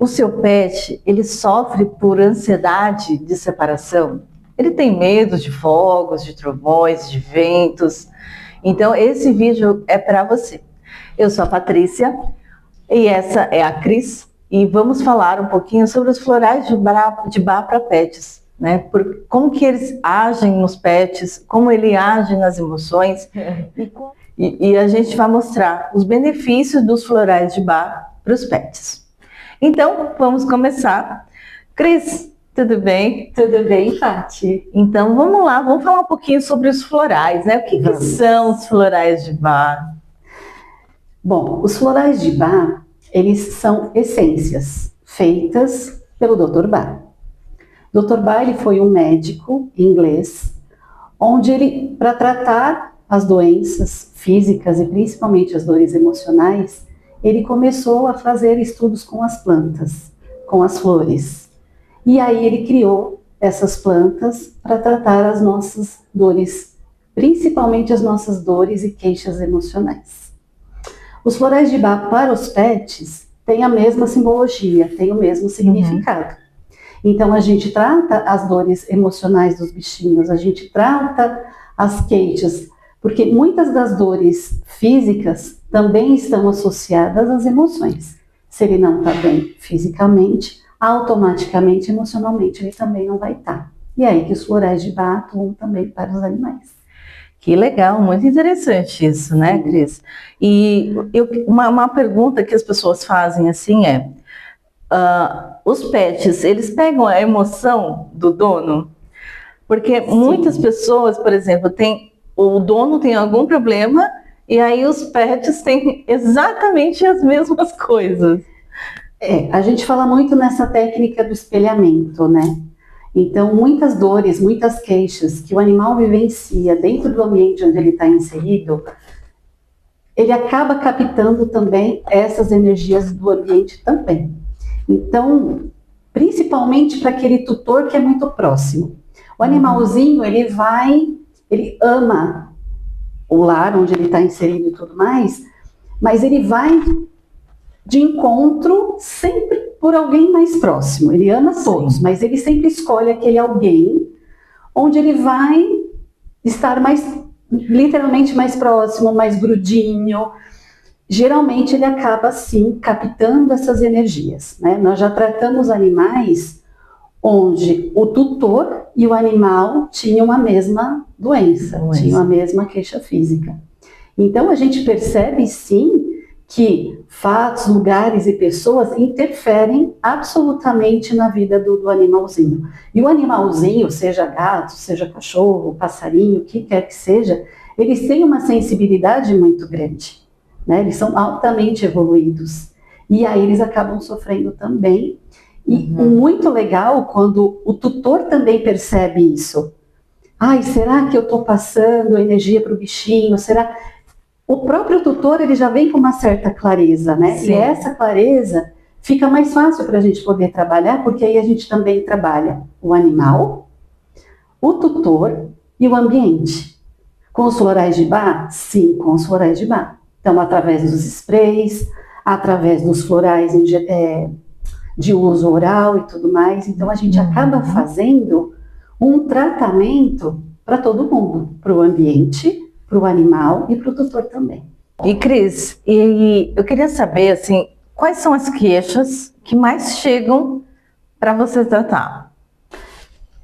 O seu pet, ele sofre por ansiedade de separação? Ele tem medo de fogos, de trovões, de ventos? Então, esse vídeo é para você. Eu sou a Patrícia e essa é a Cris e vamos falar um pouquinho sobre os florais de bar para pets, né? Como que eles agem nos pets, como ele age nas emoções e a gente vai mostrar os benefícios dos florais de bar para os pets. Então, vamos começar. Cris, tudo bem? Tudo bem, Paty? Então, vamos lá, vamos falar um pouquinho sobre os florais, né? O que são os florais de bar? Bom, os florais de bar, eles são essências feitas pelo Dr. Bach. Dr. Bach, ele foi um médico inglês, onde ele, para tratar as doenças físicas e principalmente as dores emocionais, ele começou a fazer estudos com as plantas, com as flores. E aí ele criou essas plantas para tratar as nossas dores, principalmente as nossas dores e queixas emocionais. Os florais de Bach para os pets têm a mesma simbologia, têm o mesmo significado. Então a gente trata as dores emocionais dos bichinhos, a gente trata as queixas, porque muitas das dores físicas também estão associadas às emoções. Se ele não está bem fisicamente, automaticamente, emocionalmente, ele também não vai estar. E aí que os florais de Bach atuam também para os animais. Que legal, muito interessante isso, né, Cris? E uma pergunta que as pessoas fazem assim é, os pets, eles pegam a emoção do dono? Porque muitas pessoas, por exemplo, o dono tem algum problema e aí os pets têm exatamente as mesmas coisas. A gente fala muito nessa técnica do espelhamento, né? Então, muitas dores, muitas queixas que o animal vivencia dentro do ambiente onde ele está inserido, ele acaba captando também essas energias do ambiente também. Então, principalmente para aquele tutor que é muito próximo. O animalzinho, ele ama o lar onde ele está inserido e tudo mais, mas ele vai de encontro sempre por alguém mais próximo. Ele ama todos, mas ele sempre escolhe aquele alguém onde ele vai estar literalmente mais próximo, mais grudinho. Geralmente ele acaba, sim, captando essas energias, né? Nós já tratamos animais onde o tutor e o animal tinham a mesma doença, tinham a mesma queixa física. Então a gente percebe, sim, que fatos, lugares e pessoas interferem absolutamente na vida do animalzinho. E o animalzinho, seja gato, seja cachorro, passarinho, o que quer que seja, eles têm uma sensibilidade muito grande, né? Eles são altamente evoluídos. E aí eles acabam sofrendo também. E muito legal quando o tutor também percebe isso. Ai, será que eu estou passando energia para o bichinho? Será... O próprio tutor, ele já vem com uma certa clareza, né? Sim. E essa clareza fica mais fácil para a gente poder trabalhar, porque aí a gente também trabalha o animal, o tutor e o ambiente. Com os florais de Bach? Sim, com os florais de Bach. Então, através dos sprays, através dos florais de uso oral e tudo mais. Então, a gente acaba fazendo um tratamento para todo mundo, para o ambiente, para o animal e para o tutor também. E Cris, eu queria saber, assim, quais são as queixas que mais chegam para você tratar?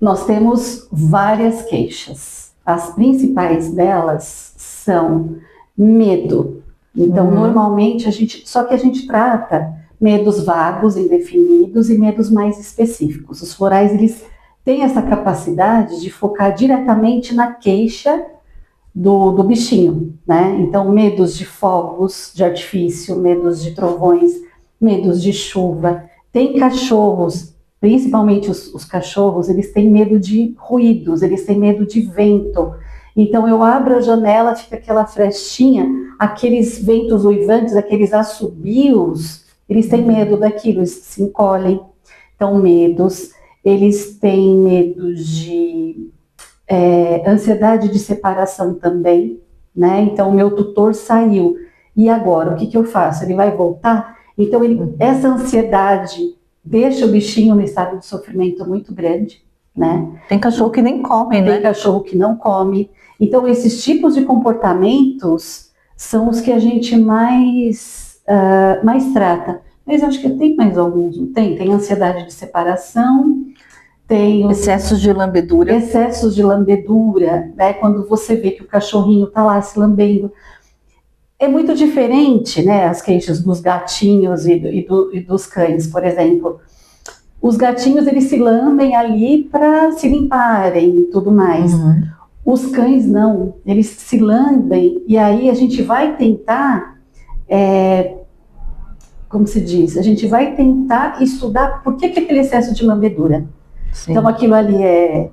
Nós temos várias queixas. As principais delas são medo. Então, normalmente, só que a gente trata medos vagos, indefinidos e medos mais específicos. Os florais, eles têm essa capacidade de focar diretamente na queixa do bichinho, né? Então, medos de fogos de artifício, medos de trovões, medos de chuva. Tem cachorros, principalmente os cachorros, eles têm medo de ruídos, eles têm medo de vento. Então, eu abro a janela, fica aquela frestinha, aqueles ventos uivantes, aqueles assobios, eles têm medo daquilo, eles se encolhem. Então, medos, eles têm medo de ansiedade de separação também, né? Então, o meu tutor saiu, e agora, o que eu faço? Ele vai voltar? Então, essa ansiedade deixa o bichinho no estado de sofrimento muito grande, né? Tem cachorro que nem come, né? Tem cachorro que não come. Então, esses tipos de comportamentos são os que a gente mais trata. Mas eu acho que tem mais alguns, não tem? Tem ansiedade de separação, tem excessos de lambedura. Excessos de lambedura, né? Quando você vê que o cachorrinho está lá se lambendo. É muito diferente, né? As queixas dos gatinhos e dos cães, por exemplo. Os gatinhos, eles se lambem ali para se limparem e tudo mais. Uhum. Os cães não, eles se lambem e aí a gente vai tentar, como se diz, a gente vai tentar estudar por que aquele excesso de lambedura. Sim. Então aquilo ali é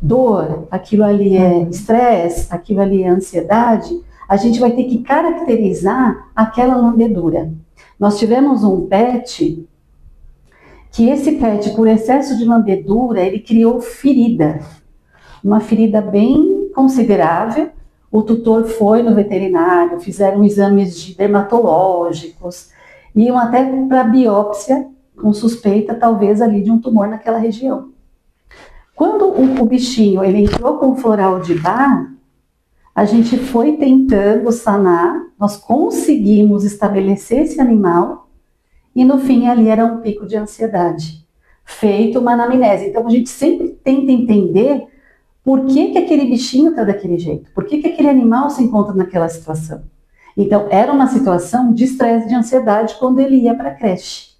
dor, aquilo ali é estresse, aquilo ali é ansiedade. A gente vai ter que caracterizar aquela lambedura. Nós tivemos um pet, que esse pet, por excesso de lambedura, ele criou ferida. Uma ferida bem considerável. O tutor foi no veterinário, fizeram exames dermatológicos, iam até para biópsia, com suspeita talvez ali de um tumor naquela região. Quando o bichinho ele entrou com floral de Bach, a gente foi tentando sanar, nós conseguimos estabelecer esse animal e no fim ali era um pico de ansiedade, feito uma anamnese. Então a gente sempre tenta entender por que aquele bichinho está daquele jeito, por que aquele animal se encontra naquela situação. Então era uma situação de estresse, de ansiedade quando ele ia para a creche.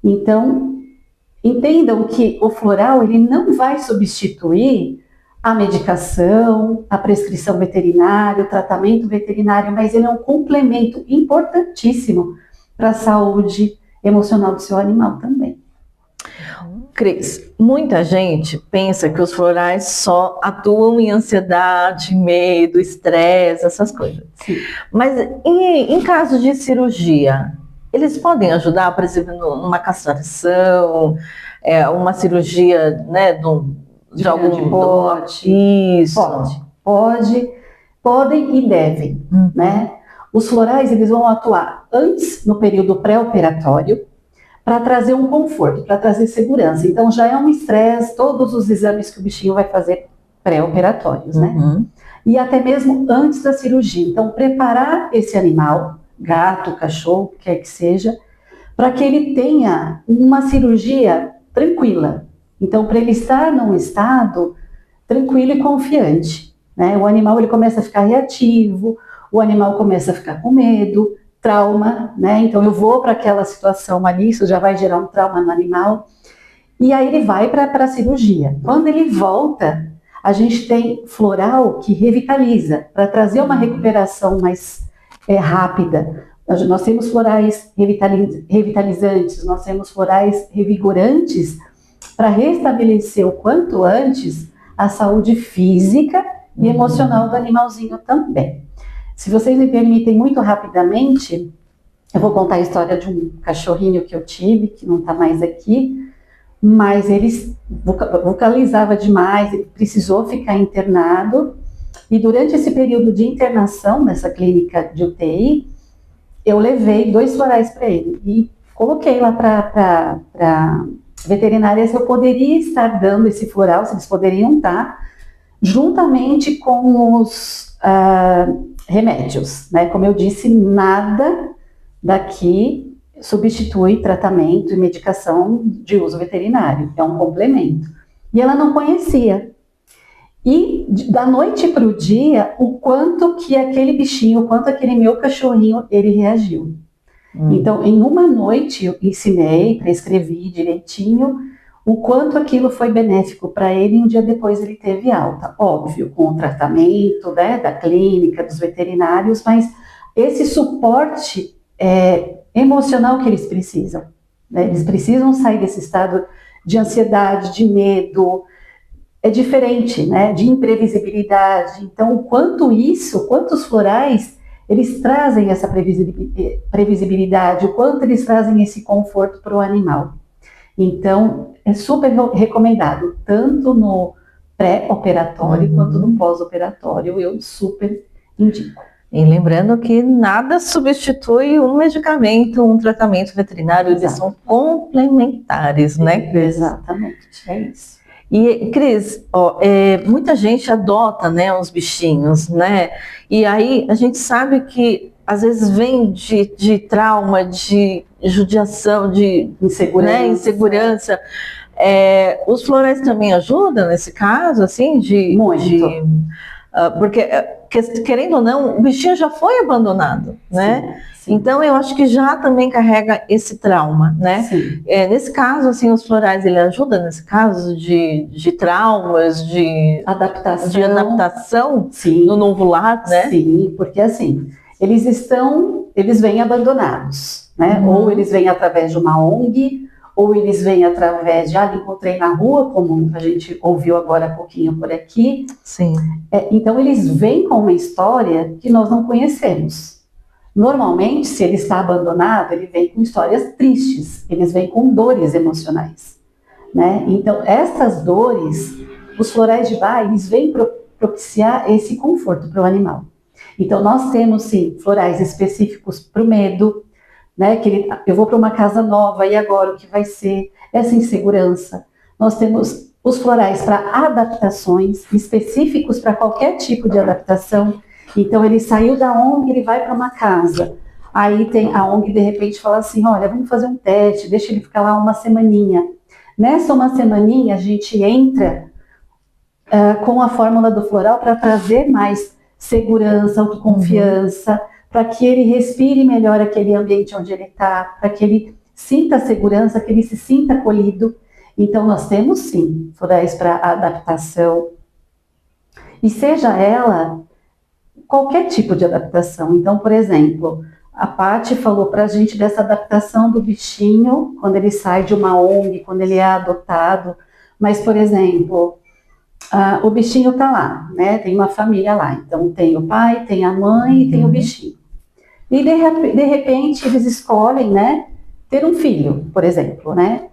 Então entendam que o floral ele não vai substituir a medicação, a prescrição veterinária, o tratamento veterinário, mas ele é um complemento importantíssimo para a saúde emocional do seu animal também. Cris, muita gente pensa que os florais só atuam em ansiedade, medo, estresse, essas coisas. Sim. Mas em caso de cirurgia, eles podem ajudar, por exemplo, numa castração, uma cirurgia, né, de algum porte? Isso. Podem e devem, né? Os florais, eles vão atuar antes, no período pré-operatório, para trazer um conforto, para trazer segurança. Então, já é um estresse, todos os exames que o bichinho vai fazer pré-operatórios, né? E até mesmo antes da cirurgia. Então, preparar esse animal, gato, cachorro, quer que seja, para que ele tenha uma cirurgia tranquila. Então, para ele estar num estado tranquilo e confiante, né? O animal ele começa a ficar reativo, o animal começa a ficar com medo, trauma, né? Então eu vou para aquela situação ali, isso já vai gerar um trauma no animal, e aí ele vai para a cirurgia. Quando ele volta, a gente tem floral que revitaliza, para trazer uma recuperação mais rápida. Nós temos florais revitalizantes, nós temos florais revigorantes, para restabelecer o quanto antes a saúde física e emocional do animalzinho também. Se vocês me permitem, muito rapidamente, eu vou contar a história de um cachorrinho que eu tive, que não está mais aqui, mas ele vocalizava demais, ele precisou ficar internado, e durante esse período de internação, nessa clínica de UTI, eu levei 2 florais para ele, e coloquei lá para veterinária se eu poderia estar dando esse floral, se eles poderiam estar, juntamente com os remédios, né? Como eu disse, nada daqui substitui tratamento e medicação de uso veterinário, é um complemento. E ela não conhecia. E da noite para o dia, o quanto que aquele bichinho, o quanto aquele meu cachorrinho, ele reagiu. Então, em uma noite eu ensinei, prescrevi direitinho o quanto aquilo foi benéfico para ele, e um dia depois ele teve alta. Óbvio, com o tratamento, né, da clínica, dos veterinários, mas esse suporte emocional que eles precisam. Né? Eles precisam sair desse estado de ansiedade, de medo, é diferente, né, de imprevisibilidade. Então, o quanto os florais, eles trazem essa previsibilidade, o quanto eles trazem esse conforto para o animal. Então, é super recomendado, tanto no pré-operatório quanto no pós-operatório, eu super indico. E lembrando que nada substitui um medicamento, um tratamento veterinário, eles são complementares, né, Cris? Exatamente, é isso. E, Cris, ó, muita gente adota, né, os bichinhos, né? E aí a gente sabe que às vezes vem de trauma, de judiação, de Insegurança. Né, insegurança. Os florais também ajudam nesse caso, assim, Muito. Porque, querendo ou não, o bichinho já foi abandonado, né? Sim. Então, eu acho que já também carrega esse trauma, né? Sim. Nesse caso, assim, os florais, ele ajuda nesse caso de traumas, de adaptação Sim. no novo lar, né? Sim, porque assim, eles vêm abandonados, né? Ou eles vêm através de uma ONG, ou eles vêm através de, encontrei na rua, como a gente ouviu agora há pouquinho por aqui. Sim. Então, eles vêm com uma história que nós não conhecemos. Normalmente, se ele está abandonado, ele vem com histórias tristes, eles vêm com dores emocionais, né? Então, essas dores, os florais de Bach, eles vêm propiciar esse conforto para o animal. Então, nós temos, sim, florais específicos para o medo, né? Eu vou para uma casa nova, e agora o que vai ser? Essa insegurança. Nós temos os florais para adaptações, específicos para qualquer tipo de adaptação. Então, ele saiu da ONG, ele vai para uma casa. Aí tem a ONG, de repente, fala assim, olha, vamos fazer um teste, deixa ele ficar lá uma semaninha. Nessa uma semaninha, a gente entra com a fórmula do floral para trazer mais segurança, autoconfiança, para que ele respire melhor aquele ambiente onde ele está, para que ele sinta segurança, que ele se sinta acolhido. Então, nós temos, sim, florais para adaptação. E seja ela qualquer tipo de adaptação. Então, por exemplo, a Paty falou para a gente dessa adaptação do bichinho, quando ele sai de uma ONG, quando ele é adotado. Mas, por exemplo, o bichinho está lá, né? Tem uma família lá. Então, tem o pai, tem a mãe e tem o bichinho. E, de repente, eles escolhem, né, ter um filho, por exemplo, né?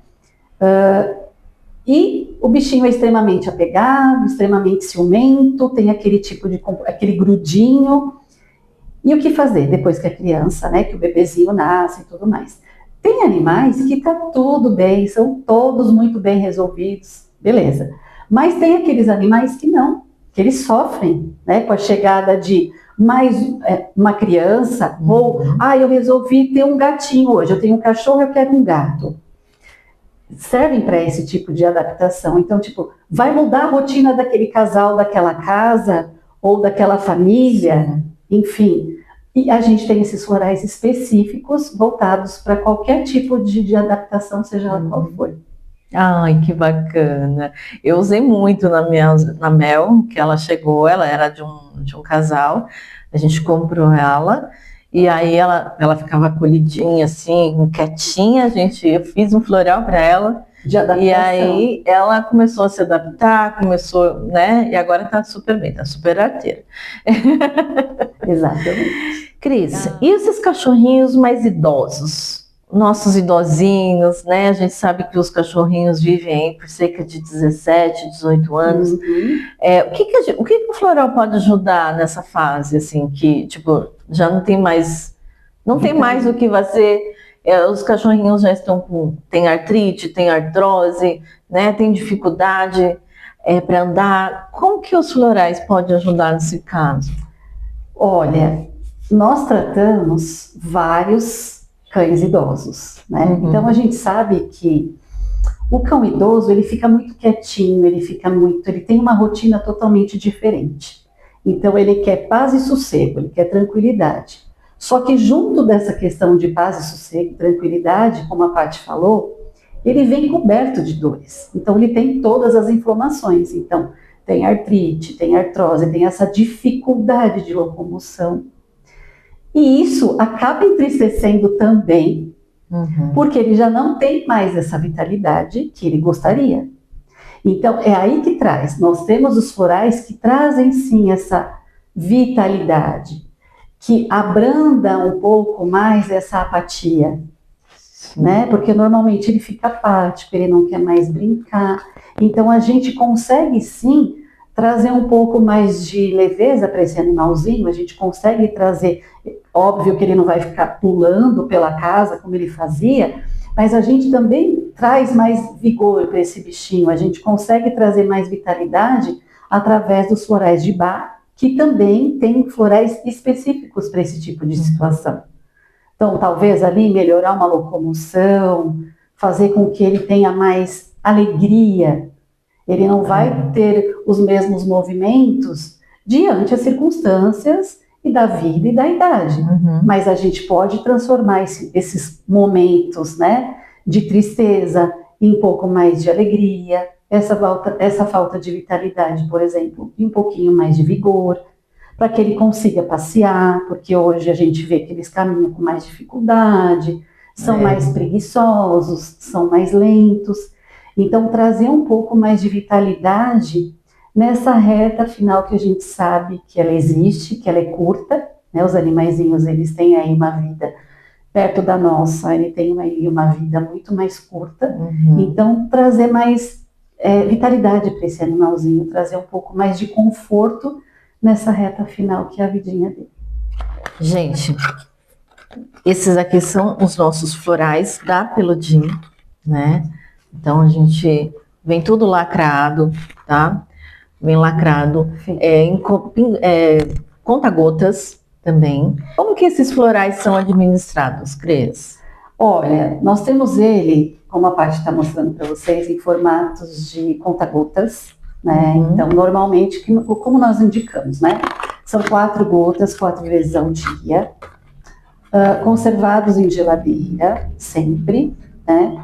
E o bichinho é extremamente apegado, extremamente ciumento, tem aquele grudinho. E o que fazer depois que a criança, né, que o bebezinho nasce e tudo mais? Tem animais que tá tudo bem, são todos muito bem resolvidos, beleza. Mas tem aqueles animais que não, que eles sofrem, né, com a chegada de mais uma criança, ou, eu resolvi ter um gatinho hoje, eu tenho um cachorro, eu quero um gato. Servem para esse tipo de adaptação. Então, tipo, vai mudar a rotina daquele casal, daquela casa, ou daquela família, enfim. E a gente tem esses florais específicos voltados para qualquer tipo de adaptação, seja ela qual for. Ai, que bacana. Eu usei muito na Mel, que ela chegou, ela era de um casal, a gente comprou ela, e aí ela ficava acolhidinha, assim, quietinha, eu fiz um floral para ela, de adaptação. E aí ela começou a se adaptar, né, e agora tá super bem, tá super arteira. Exatamente. Cris, e esses cachorrinhos mais idosos? Nossos idosinhos, né? A gente sabe que os cachorrinhos vivem aí por cerca de 17, 18 anos. O que o floral pode ajudar nessa fase, assim, que, tipo, já não tem mais o que fazer, os cachorrinhos já tem artrite, tem artrose, né? Tem dificuldade para andar. Como que os florais podem ajudar nesse caso? Olha, nós tratamos vários cães idosos, né? Então a gente sabe que o cão idoso, ele fica muito quietinho, ele tem uma rotina totalmente diferente. Então ele quer paz e sossego, ele quer tranquilidade. Só que junto dessa questão de paz e sossego, tranquilidade, como a Paty falou, ele vem coberto de dores. Então ele tem todas as inflamações. Então tem artrite, tem artrose, tem essa dificuldade de locomoção. E isso acaba entristecendo também, porque ele já não tem mais essa vitalidade que ele gostaria. Então, é aí que traz. Nós temos os florais que trazem, sim, essa vitalidade, que abranda um pouco mais essa apatia, né? Porque normalmente ele fica apático, ele não quer mais brincar. Então, a gente consegue, sim, trazer um pouco mais de leveza para esse animalzinho, a gente consegue trazer, óbvio que ele não vai ficar pulando pela casa como ele fazia, mas a gente também traz mais vigor para esse bichinho, a gente consegue trazer mais vitalidade através dos florais de Bach, que também tem florais específicos para esse tipo de situação. Então, talvez ali melhorar uma locomoção, fazer com que ele tenha mais alegria. Ele não vai ter os mesmos movimentos diante as circunstâncias e da vida e da idade. Mas a gente pode transformar esses momentos, né, de tristeza em um pouco mais de alegria, essa falta de vitalidade, por exemplo, em um pouquinho mais de vigor, para que ele consiga passear, porque hoje a gente vê que eles caminham com mais dificuldade, são mais preguiçosos, são mais lentos. Então, trazer um pouco mais de vitalidade nessa reta final que a gente sabe que ela existe, que ela é curta, né? Os animaizinhos, eles têm aí uma vida perto da nossa, ele tem aí uma vida muito mais curta. Então, trazer mais vitalidade para esse animalzinho, trazer um pouco mais de conforto nessa reta final que é a vidinha dele. Gente, esses aqui são os nossos florais da Peludim, né? Então a gente vem tudo lacrado, tá? Vem lacrado, conta-gotas também. Como que esses florais são administrados, Cris? Olha, nós temos ele, como a Paty está mostrando para vocês, em formatos de conta-gotas, né? Então, normalmente, como nós indicamos, né? São 4 gotas, 4 vezes ao dia, conservados em geladeira, sempre, né?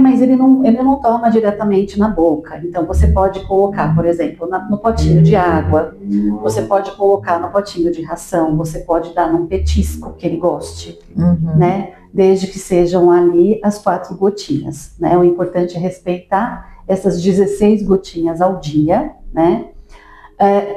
Mas ele não toma diretamente na boca. Então, você pode colocar, por exemplo, no potinho de água, você pode colocar no potinho de ração, você pode dar num petisco que ele goste, né? Desde que sejam ali as 4 gotinhas, né? O importante é respeitar essas 16 gotinhas ao dia, né?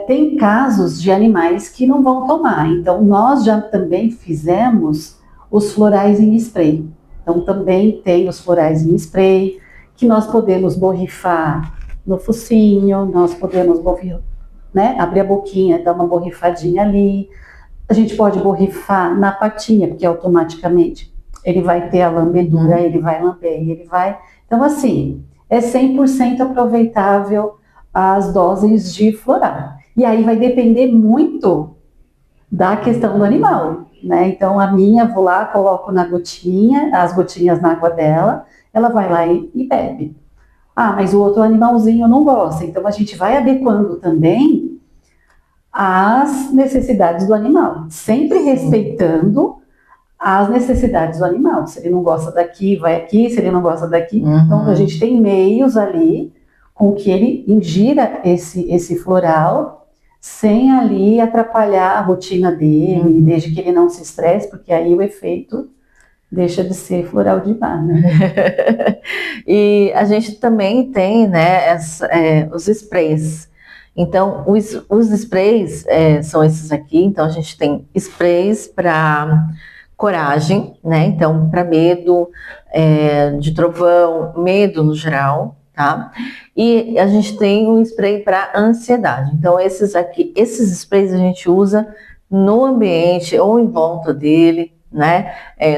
Tem casos de animais que não vão tomar, então nós já também fizemos os florais em spray. Então também tem os florais em spray, que nós podemos borrifar no focinho, nós podemos né, abrir a boquinha, dar uma borrifadinha ali. A gente pode borrifar na patinha, porque automaticamente ele vai ter a lambedura, ele vai lamber, ele vai... Então assim, é 100% aproveitável as doses de floral. E aí vai depender muito da questão do animal, né? Então a minha, vou lá, coloco na gotinha, as gotinhas na água dela, ela vai lá e bebe. Mas o outro animalzinho não gosta, então a gente vai adequando também as necessidades do animal, sempre respeitando as necessidades do animal. Se ele não gosta daqui, vai aqui, se ele não gosta daqui. Então a gente tem meios ali com que ele ingira esse floral sem ali atrapalhar a rotina dele, desde que ele não se estresse, porque aí o efeito deixa de ser floral de Bach, né? E a gente também tem, né, os sprays. Então, os sprays são esses aqui. Então, a gente tem sprays para coragem, né? Então, para medo de trovão, medo no geral, tá? E a gente tem um spray para ansiedade. Então, esses sprays a gente usa no ambiente ou em volta dele, né?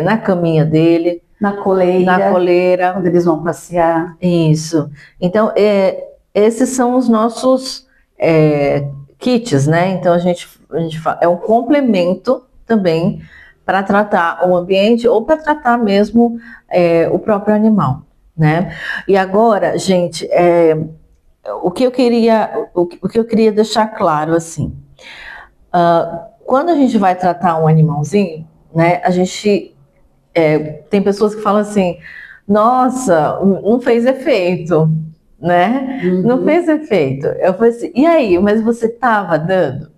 Na caminha dele. Na coleira. Quando eles vão passear. Isso. Então, esses são os nossos kits, né? Então, a gente é um complemento também para tratar o ambiente ou para tratar mesmo o próprio animal, né? E agora, gente, o que eu queria deixar claro, assim, quando a gente vai tratar um animalzinho, né, a gente tem pessoas que falam assim, nossa, não fez efeito, né? Não fez efeito. Eu falei assim, e aí, mas você estava dando?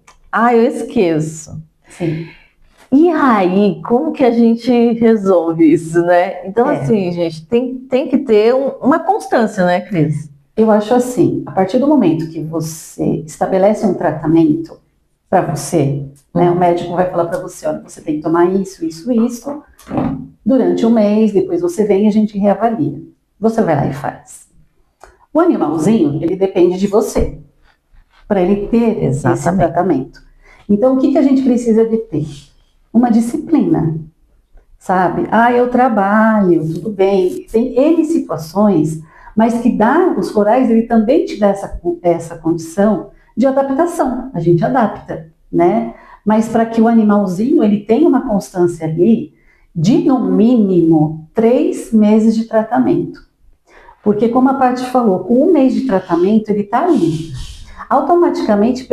Eu esqueço. Sim. E aí, como que a gente resolve isso, né? Então, assim, gente, tem que ter uma constância, né, Cris? Eu acho assim, a partir do momento que você estabelece um tratamento para você, né, o médico vai falar para você, olha, você tem que tomar isso, isso, isso, durante um mês, depois você vem e a gente reavalia. Você vai lá e faz. O animalzinho, ele depende de você. para ele ter esse tratamento. Então, o que a gente precisa de ter? Uma disciplina, sabe? Eu trabalho, tudo bem. Tem N situações, mas que os florais, ele também te dá essa condição de adaptação. A gente adapta, né? Mas para que o animalzinho, ele tenha uma constância ali de, no mínimo, 3 meses de tratamento. Porque, como a Paty falou, com 1 mês de tratamento, ele está ali. Automaticamente,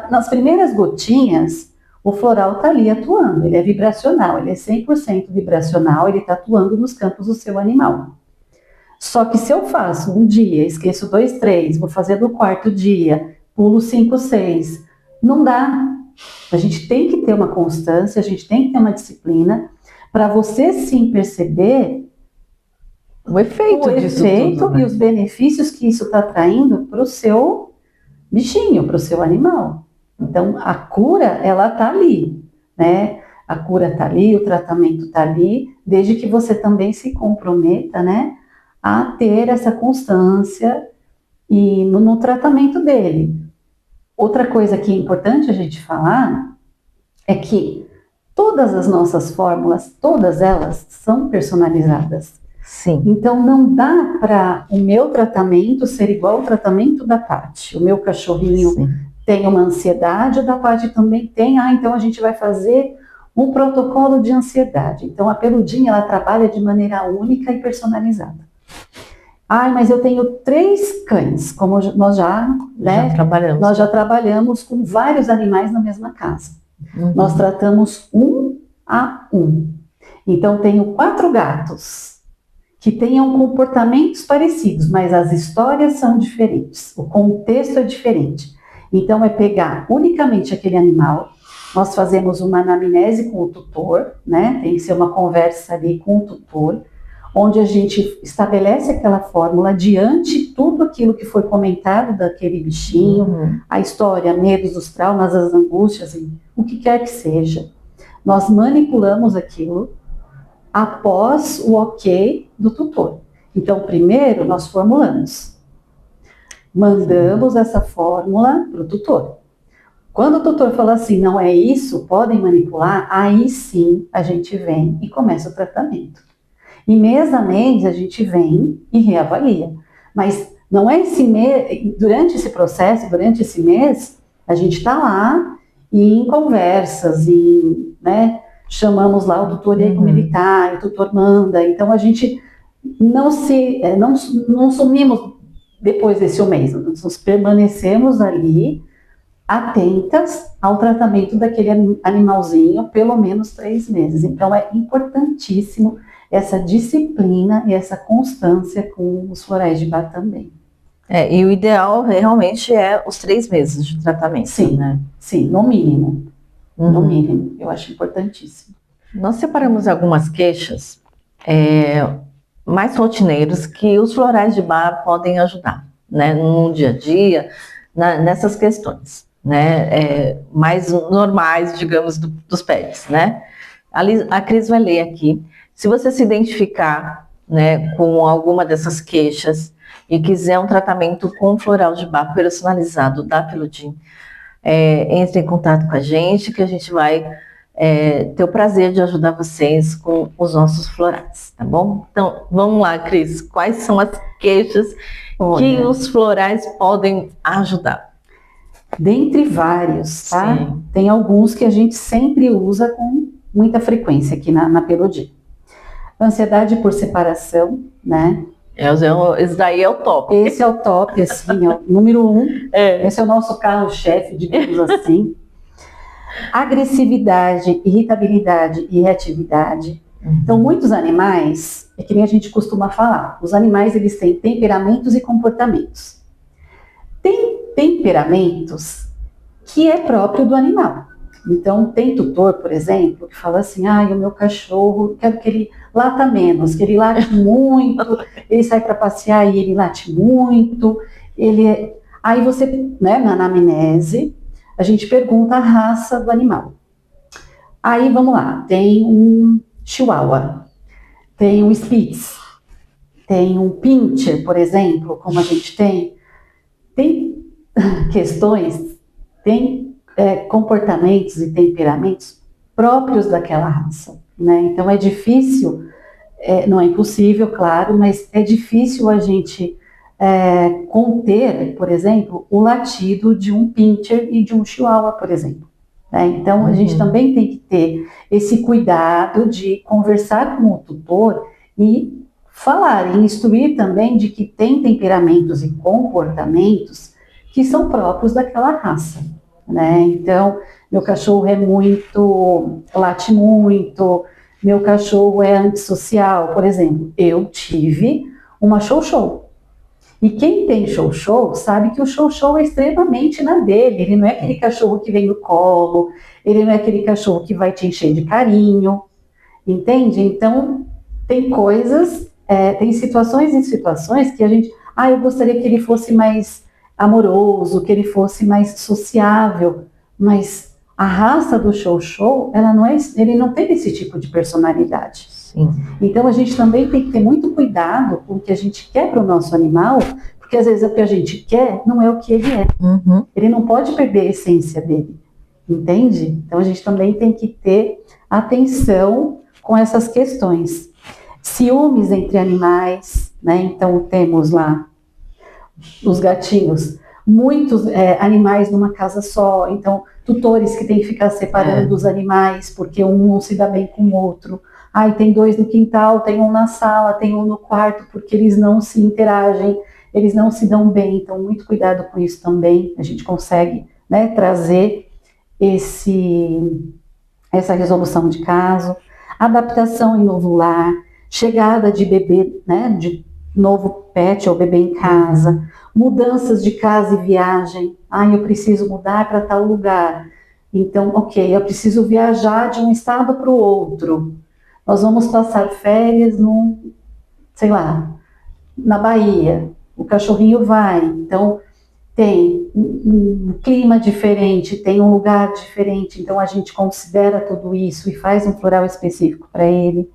nas primeiras gotinhas, o floral está ali atuando. Ele é vibracional, ele é 100% vibracional, ele está atuando nos campos do seu animal. Só que se eu faço um dia, esqueço 2, 3, vou fazer no 4º dia, pulo 5, 6, não dá. A gente tem que ter uma constância, a gente tem que ter uma disciplina, para você sim perceber o efeito disso tudo, né? E os benefícios que isso está traindo para o seu bichinho, para o seu animal. Então, a cura, ela está ali, né? A cura está ali, o tratamento está ali, desde que você também se comprometa, né, a ter essa constância e no tratamento dele. Outra coisa que é importante a gente falar é que todas as nossas fórmulas, todas elas são personalizadas. Sim. Então, não dá para o meu tratamento ser igual ao tratamento da Paty. O meu cachorrinho tem uma ansiedade, o da Paty também tem. Então a gente vai fazer um protocolo de ansiedade. Então, a peludinha, ela trabalha de maneira única e personalizada. Mas eu tenho 3 cães, como nós já trabalhamos com vários animais na mesma casa. Nós tratamos 1 a 1. Então, tenho 4 gatos que tenham comportamentos parecidos, mas as histórias são diferentes, o contexto é diferente. Então, é pegar unicamente aquele animal, nós fazemos uma anamnese com o tutor, né? Tem que ser uma conversa ali com o tutor, onde a gente estabelece aquela fórmula diante de tudo aquilo que foi comentado daquele bichinho, a história, medos, os traumas, as angústias, o que quer que seja. Nós manipulamos aquilo após o ok do tutor. Então, primeiro nós formulamos, mandamos essa fórmula para o tutor. Quando o tutor fala assim, não é isso, podem manipular, aí sim a gente vem e começa o tratamento. E mês a mês a gente vem e reavalia. Mas não é esse mês, durante esse processo, durante esse mês, a gente está lá e em conversas, né, chamamos lá o tutor e como ele está, o tutor manda. Então a gente não sumimos depois desse mês, nós permanecemos ali atentas ao tratamento daquele animalzinho pelo menos 3 meses. Então é importantíssimo essa disciplina e essa constância com os florais de Bach também. E o ideal realmente é os 3 meses de tratamento. Sim, né? Sim, no mínimo. No mínimo, eu acho importantíssimo. Nós separamos algumas queixas mais rotineiros que os florais de Bach podem ajudar, né, no dia a dia, nessas questões, né, mais normais, digamos, dos pets, né. A Cris vai ler aqui. Se você se identificar, né, com alguma dessas queixas e quiser um tratamento com floral de Bach personalizado da Peludin, entre em contato com a gente, que a gente vai ter o prazer de ajudar vocês com os nossos florais, tá bom? Então, vamos lá, Cris, quais são as queixas que os florais podem ajudar? Dentre vários, tá? Sim. Tem alguns que a gente sempre usa com muita frequência aqui na Peludin. Ansiedade por separação, né? Esse daí é o top. Esse é o top, assim, ó, número 1. Esse é o nosso carro-chefe, digamos assim. Agressividade, irritabilidade e reatividade. Então, muitos animais, é que nem a gente costuma falar, os animais, eles têm temperamentos e comportamentos. Tem temperamentos que é próprio do animal. Então, tem tutor, por exemplo, que fala assim, o meu cachorro, quero que ele lata menos, que ele late muito, ele sai para passear e ele late muito, Aí você, né, na anamnese, a gente pergunta a raça do animal. Aí, vamos lá, tem um Chihuahua, tem um Spitz, tem um Pinscher, por exemplo, como a gente tem questões têm comportamentos e temperamentos próprios daquela raça, né? Então é difícil, não é impossível, claro, mas é difícil a gente conter, por exemplo, o latido de um pincher e de um chihuahua, por exemplo. Né? Então a gente também tem que ter esse cuidado de conversar com o tutor e falar e instruir também de que tem temperamentos e comportamentos que são próprios daquela raça, né? Então, meu cachorro late muito, meu cachorro é antissocial, por exemplo. Eu tive uma Chow-Chow. E quem tem Chow-Chow sabe que o Chow-Chow é extremamente na dele. Ele não é aquele cachorro que vem no colo, ele não é aquele cachorro que vai te encher de carinho, entende? Então, tem coisas, tem situações e situações que a gente... eu gostaria que ele fosse mais amoroso, que ele fosse mais sociável, mas a raça do Chow-Chow, ele não tem esse tipo de personalidade. Sim. Então a gente também tem que ter muito cuidado com o que a gente quer para o nosso animal, porque às vezes o que a gente quer não é o que ele é. Ele não pode perder a essência dele, entende? Então a gente também tem que ter atenção com essas questões. Ciúmes entre animais, né? Então temos lá os gatinhos, muitos animais numa casa só, então tutores que têm que ficar separando os animais, porque um não se dá bem com o outro. Tem 2 no quintal, tem um na sala, tem um no quarto, porque eles não se interagem, eles não se dão bem, então muito cuidado com isso também, a gente consegue, né, trazer essa resolução de caso, adaptação em novo lar, chegada de bebê, né, de novo pet ou bebê em casa, mudanças de casa e viagem. Eu preciso mudar para tal lugar. Então, eu preciso viajar de um estado para o outro. Nós vamos passar férias na Bahia. O cachorrinho vai. Então, tem um clima diferente, tem um lugar diferente. Então, a gente considera tudo isso e faz um floral específico para ele.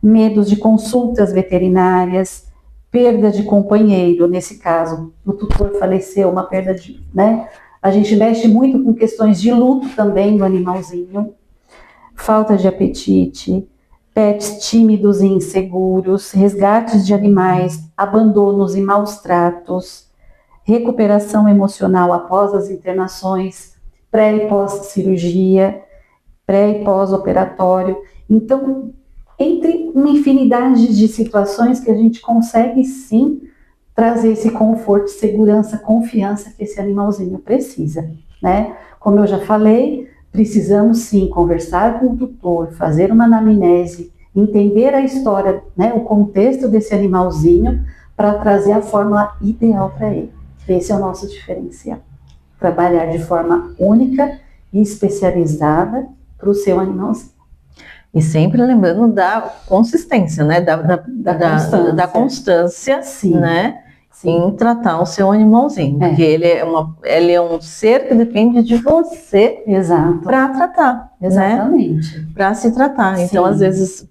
Medos de consultas veterinárias, perda de companheiro, nesse caso, o tutor faleceu, uma perda de, né? A gente mexe muito com questões de luto também do animalzinho, falta de apetite, pets tímidos e inseguros, resgates de animais, abandonos e maus tratos, recuperação emocional após as internações, pré e pós-cirurgia, pré e pós-operatório. Então, entre uma infinidade de situações que a gente consegue sim trazer esse conforto, segurança, confiança que esse animalzinho precisa, né? Como eu já falei, precisamos sim conversar com o tutor, fazer uma anamnese, entender a história, né, o contexto desse animalzinho para trazer a fórmula ideal para ele. Esse é o nosso diferencial. Trabalhar de forma única e especializada para o seu animalzinho. E sempre lembrando da consistência, né? Da constância, sim, né? Sim. Em tratar o seu animalzinho. Porque ele é um ser que depende de você para tratar. Exatamente. Né? Para se tratar. Sim. Então, às vezes,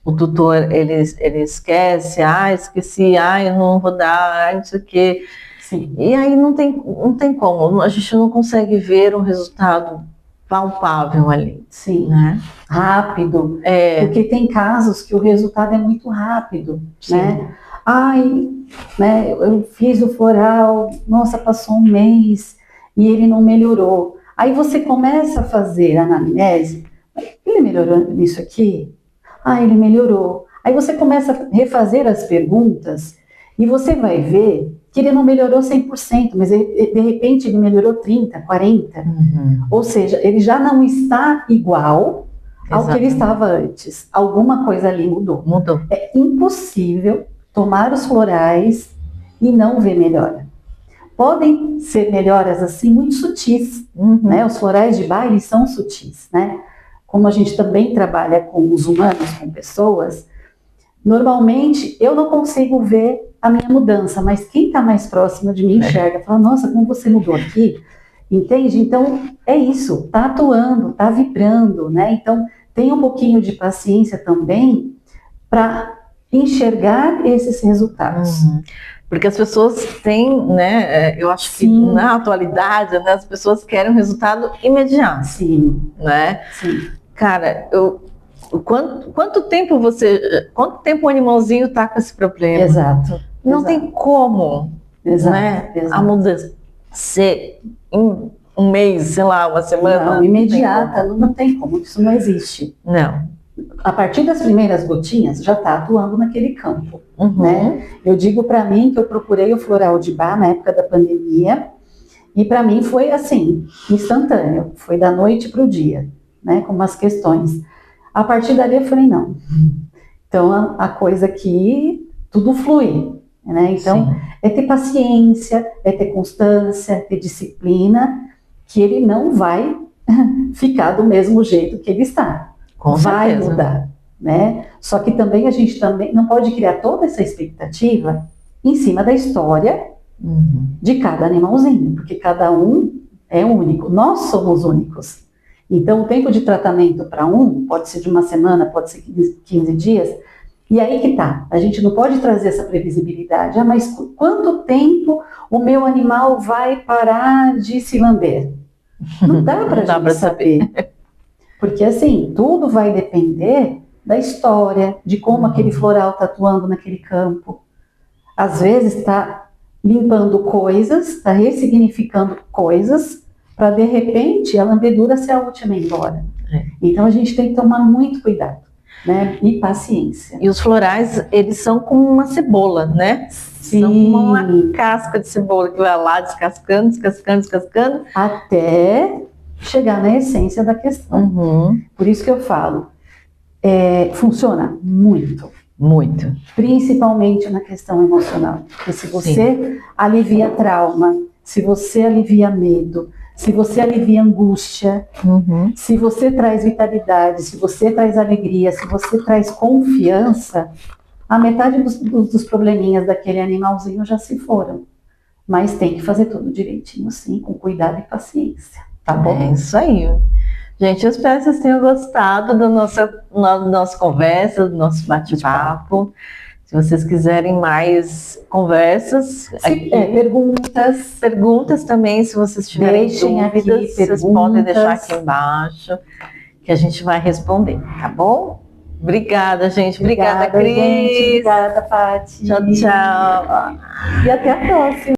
o tutor, ele esquece, esqueci, eu não vou dar, não sei o quê. Sim. E aí não tem como. A gente não consegue ver um resultado palpável ali. Sim, né? Rápido, porque tem casos que o resultado é muito rápido, sim, né? Né, eu fiz o floral, nossa, passou um mês e ele não melhorou. Aí você começa a fazer a anamnese, ele melhorou nisso aqui? Ele melhorou. Aí você começa a refazer as perguntas e você vai ver que ele não melhorou 100%, mas de repente ele melhorou 30%, 40%. Ou seja, ele já não está igual ao que ele estava antes. Alguma coisa ali mudou. É impossível tomar os florais e não ver melhora. Podem ser melhoras assim muito sutis, né? Os florais de baile são sutis, né? Como a gente também trabalha com os humanos, com pessoas, normalmente eu não consigo ver a minha mudança, mas quem está mais próximo de mim enxerga, fala, nossa, como você mudou aqui, entende? Então, é isso, está atuando, está vibrando, né? Então, tenha um pouquinho de paciência também para enxergar esses resultados. Porque as pessoas têm, né, eu acho que Sim. na atualidade, né, as pessoas querem um resultado imediato, Sim, né? sim. Cara, quanto tempo o animalzinho tá com esse problema? Exato. Não exato. tem como, Exato, né, exato. a mudança ser em um mês, sei lá, uma semana. Não, imediata, não tem como, isso não existe. Não. A partir das primeiras gotinhas, já está atuando naquele campo, Uhum. né? Eu digo para mim que eu procurei o floral de Bach na época da pandemia, e para mim foi assim, instantâneo, foi da noite para o dia, né? Com umas questões. A partir dali eu falei, não. Então, a coisa aqui, tudo flui, né? Então, Sim. é ter paciência, é ter constância, é ter disciplina, que ele não vai ficar do mesmo jeito que ele está. Com vai certeza. mudar, né? Só que também a gente também não pode criar toda essa expectativa em cima da história de cada animalzinho, porque cada um é único. Nós somos únicos. Então, o tempo de tratamento para um pode ser de uma semana, pode ser 15 dias. E aí que tá. A gente não pode trazer essa previsibilidade. Ah, mas quanto tempo o meu animal vai parar de se lamber? Não dá para a gente saber. Porque, assim, tudo vai depender da história, de como aquele floral está atuando naquele campo. Às vezes está limpando coisas, está ressignificando coisas, para, de repente, a lambedura ser a última a ir embora. Então, a gente tem que tomar muito cuidado, né? E paciência. E os florais, eles são como uma cebola, né? Sim. São como uma casca de cebola que vai lá descascando, descascando, descascando. Até chegar na essência da questão. Por isso que eu falo, funciona muito. Muito. Principalmente na questão emocional. Porque se você alivia trauma, se você alivia medo, se você alivia angústia, se você traz vitalidade, se você traz alegria, se você traz confiança, a metade dos probleminhas daquele animalzinho já se foram. Mas tem que fazer tudo direitinho, sim, com cuidado e paciência. Tá bom? É isso aí. Gente, eu espero que vocês tenham gostado da nossa conversa, do nosso bate-papo. Se vocês quiserem mais conversas, perguntas também, se vocês tiverem dúvidas, vocês podem deixar aqui embaixo, que a gente vai responder, tá bom? Obrigada, gente. Obrigada, Cris. Gente. Obrigada, Paty. Tchau, tchau. E até a próxima.